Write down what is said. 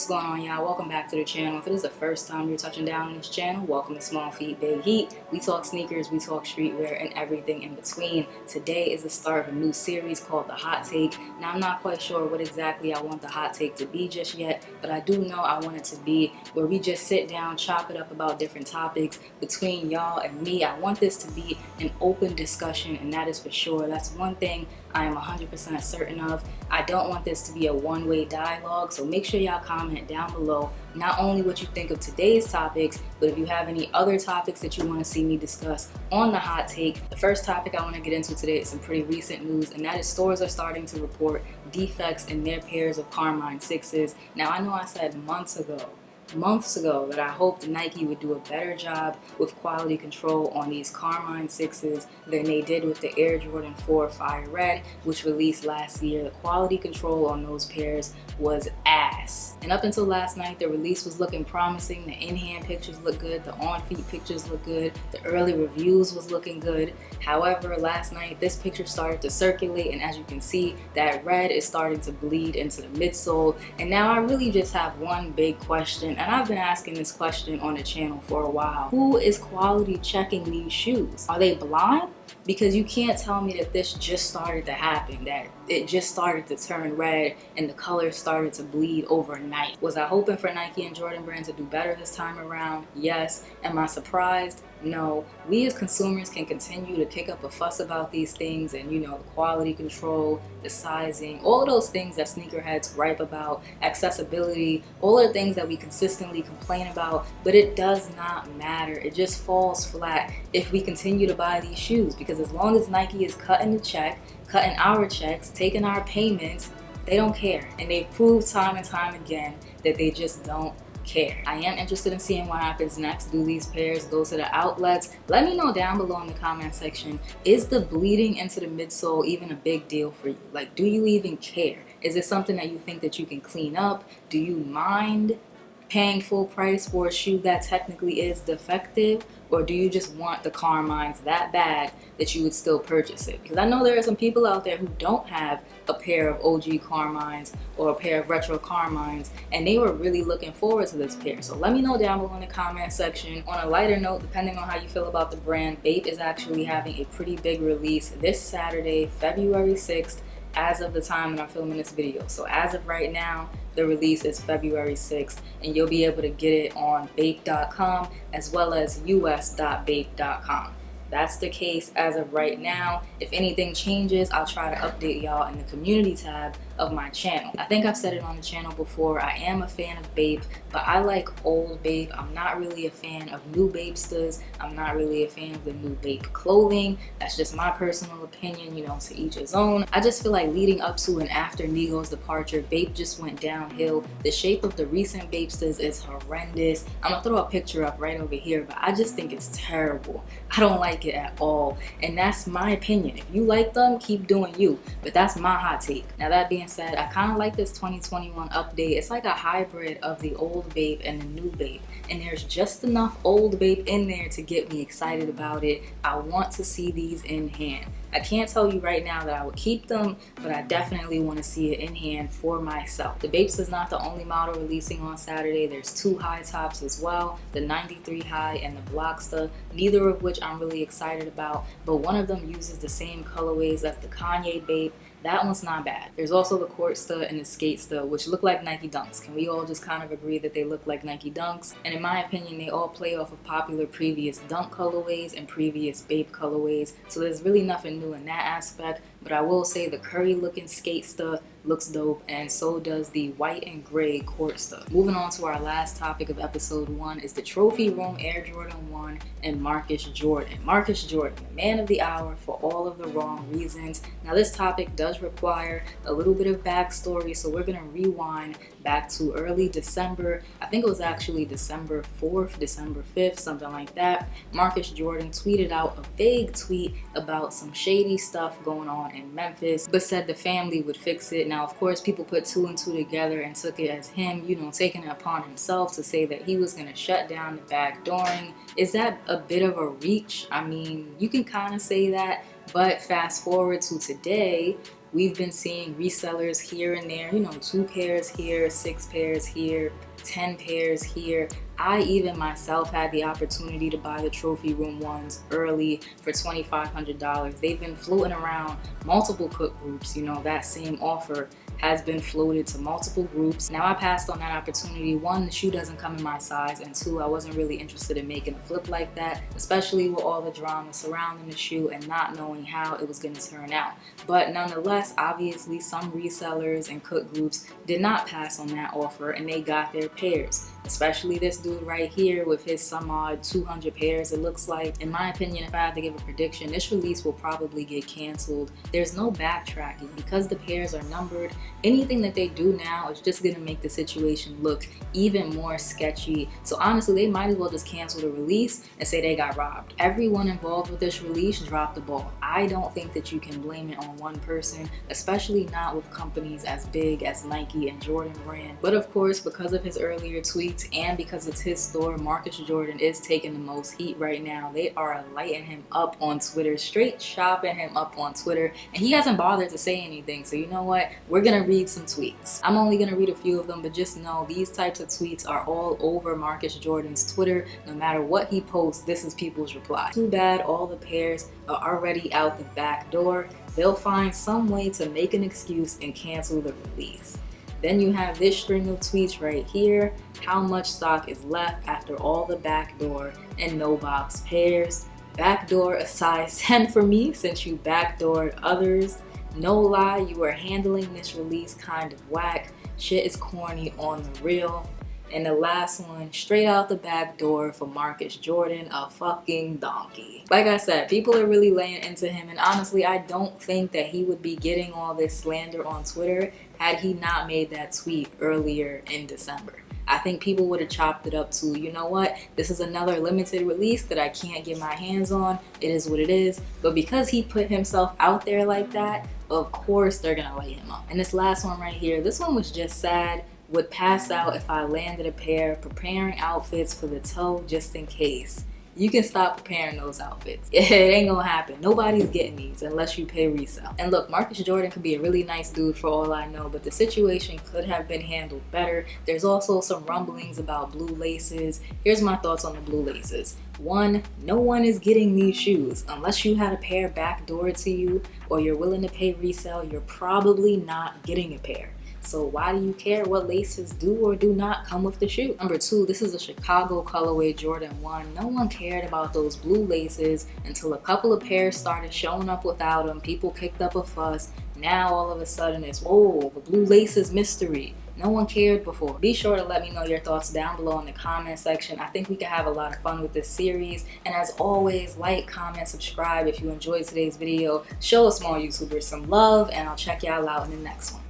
What's going on, y'all? Welcome back to the channel. If it is the first time you're touching down on this channel, welcome to Small Feet Big Heat. We talk sneakers, we talk streetwear, and everything in between. Today is the start of a new series called The Hot Take. Now, I'm not quite sure what exactly I want the hot take to be just yet, but I do know I want it to be where we just sit down, chop it up about different topics between y'all and me. I want this to be an open discussion, and that is for sure. That's one thing I am 100% certain of. I don't want this to be a one-way dialogue, so make sure y'all comment down below not only what you think of today's topics, but if you have any other topics that you want to see me discuss on the hot take. The first topic I want to get into today is some pretty recent news, and that is stores are starting to report defects in their pairs of Carmine 6s. Now, I know I said months ago that I hoped Nike would do a better job with quality control on these Carmine 6s than they did with the Air Jordan 4 Fire Red, which released last year. The quality control on those pairs was ass. And up until last night, the release was looking promising. The in-hand pictures look good, the on-feet pictures look good, the early reviews was looking good. However, last night, this picture started to circulate, and as you can see, that red is starting to bleed into the midsole. And now I really just have one big question, and I've been asking this question on the channel for a while. Who is quality checking these shoes? Are they blind? Because you can't tell me that this just started to happen, that it just started to turn red and the color started to bleed overnight. Was I hoping for Nike and Jordan Brand to do better this time around? Yes. Am I surprised? No. We as consumers can continue to kick up a fuss about these things and, the quality control, the sizing, all of those things that sneakerheads gripe about, accessibility, all of the things that we consistently complain about, but it does not matter. It just falls flat if we continue to buy these shoes, because as long as Nike is cutting the check, cutting our checks, taking our payments, they don't care. And they've proved time and time again that they just don't care. I am interested in seeing what happens next. Do these pairs go to the outlets? Let me know down below in the comment section. Is the bleeding into the midsole even a big deal for you? Like, do you even care? Is it something that you think that you can clean up? Do you mind paying full price for a shoe that technically is defective? Or do you just want the Carmines that bad that you would still purchase it? Because I know there are some people out there who don't have a pair of OG Carmines or a pair of retro Carmines, and they were really looking forward to this pair. So let me know down below in the comment section. On a lighter note, depending on how you feel about the brand, Bape is actually having a pretty big release this Saturday, February 6th, as of the time that I'm filming this video. So as of right now, the release is February 6th, and you'll be able to get it on bape.com as well as us.bape.com. That's the case as of right now. If anything changes, I'll try to update y'all in the community tab of my channel. I think I've said it on the channel before, I am a fan of Bape, but I like old Bape. I'm not really a fan of new Bapestas. I'm not really a fan of the new Bape clothing. That's just my personal opinion, to each his own. I just feel like leading up to and after Nigo's departure, Bape just went downhill. The shape of the recent Bapestas is horrendous. I'm gonna throw a picture up right over here, but I just think it's terrible. I don't like it at all, and that's my opinion. If you like them, keep doing you, but that's my hot take. Now, that being said, I kind of like this 2021 update. It's like a hybrid of the old Bape and the new Bape, and there's just enough old Bape in there to get me excited about it. I want to see these in hand. I can't tell you right now that I would keep them, but I definitely want to see it in hand for myself. The Bapes is not the only model releasing on Saturday. There's two high tops as well, the 93 high and the Blockster, neither of which I'm really excited about, but one of them uses the same colorways as the Kanye Bape. That one's not bad. There's also the Courtster and the Skatester, which look like Nike Dunks. Can we all just kind of agree that they look like Nike Dunks? And in my opinion, they all play off of popular previous Dunk colorways and previous Bape colorways, so there's really nothing new in that aspect. But I will say the curry looking Skatester looks dope, and so does the white and gray Courtster. Moving on to our last topic of episode 1 is the Trophy Room Air Jordan 1 and Marcus Jordan. Marcus Jordan, the man of the hour for all of the wrong reasons. Now, this topic does require a little bit of backstory, so we're gonna rewind back to early December. I think it was actually December 4th, December 5th, something like that. Marcus Jordan tweeted out a vague tweet about some shady stuff going on in Memphis, but said the family would fix it. Now, of course, people put two and two together and took it as him, taking it upon himself to say that he was going to shut down the backdooring. Is that a bit of a reach? I mean, you can kind of say that, but fast forward to today, we've been seeing resellers here and there, you know, 2 pairs here, 6 pairs here, 10 pairs here. I even myself had the opportunity to buy the trophy room ones early for $2,500. They've been floating around multiple cook groups. You know, that same offer has been floated to multiple groups. Now I passed on that opportunity. 1, the shoe doesn't come in my size, and 2, I wasn't really interested in making a flip like that, especially with all the drama surrounding the shoe and not knowing how it was going to turn out. But nonetheless, obviously some resellers and cook groups did not pass on that offer, and they got their pairs, especially this dude right here with his some odd 200 pairs. It looks like, in my opinion, if I had to give a prediction, this release will probably get canceled. There's no backtracking because the pairs are numbered. Anything that they do now is just gonna make the situation look even more sketchy. So honestly, they might as well just cancel the release and say they got robbed. Everyone involved with this release dropped the ball. I don't think that you can blame it on one person, especially not with companies as big as Nike and Jordan brand. But of course, because of his earlier tweets and because it's his store, Marcus Jordan is taking the most heat right now. They are lighting him up on Twitter, straight chopping him up on Twitter, and he hasn't bothered to say anything. So you know what? We're gonna read some tweets. I'm only gonna read a few of them, but just know these types of tweets are all over Marcus Jordan's Twitter. No matter what he posts, this is people's reply. Too bad all the pairs are already out the back door. They'll find some way to make an excuse and cancel the release. Then you have this string of tweets right here. How much stock is left after all the backdoor and no box pairs? Backdoor a size 10 for me since you backdoored others. No lie, you are handling this release kind of whack. Shit is corny on the real. And the last one, straight out the back door for Marcus Jordan, a fucking donkey. Like I said, people are really laying into him, and honestly, I don't think that he would be getting all this slander on Twitter had he not made that tweet earlier in December. I think people would have chopped it up to, you know what, this is another limited release that I can't get my hands on. It is what it is. But because he put himself out there like that, of course they're gonna light him up. And this last one right here, this one was just sad. Would pass out if I landed a pair, preparing outfits for the toe just in case. You can stop preparing those outfits. It ain't gonna happen. Nobody's getting these unless you pay resale. And look, Marcus Jordan could be a really nice dude for all I know, but the situation could have been handled better. There's also some rumblings about blue laces. Here's my thoughts on the blue laces. 1, no one is getting these shoes. Unless you had a pair backdoored to you or you're willing to pay resale, you're probably not getting a pair. So why do you care what laces do or do not come with the shoe? Number 2, this is a Chicago colorway Jordan 1. No one cared about those blue laces until a couple of pairs started showing up without them. People kicked up a fuss. Now all of a sudden it's, whoa, the blue laces mystery. No one cared before. Be sure to let me know your thoughts down below in the comment section. I think we can have a lot of fun with this series. And as always, like, comment, subscribe if you enjoyed today's video. Show a small YouTuber some love, and I'll check y'all out in the next one.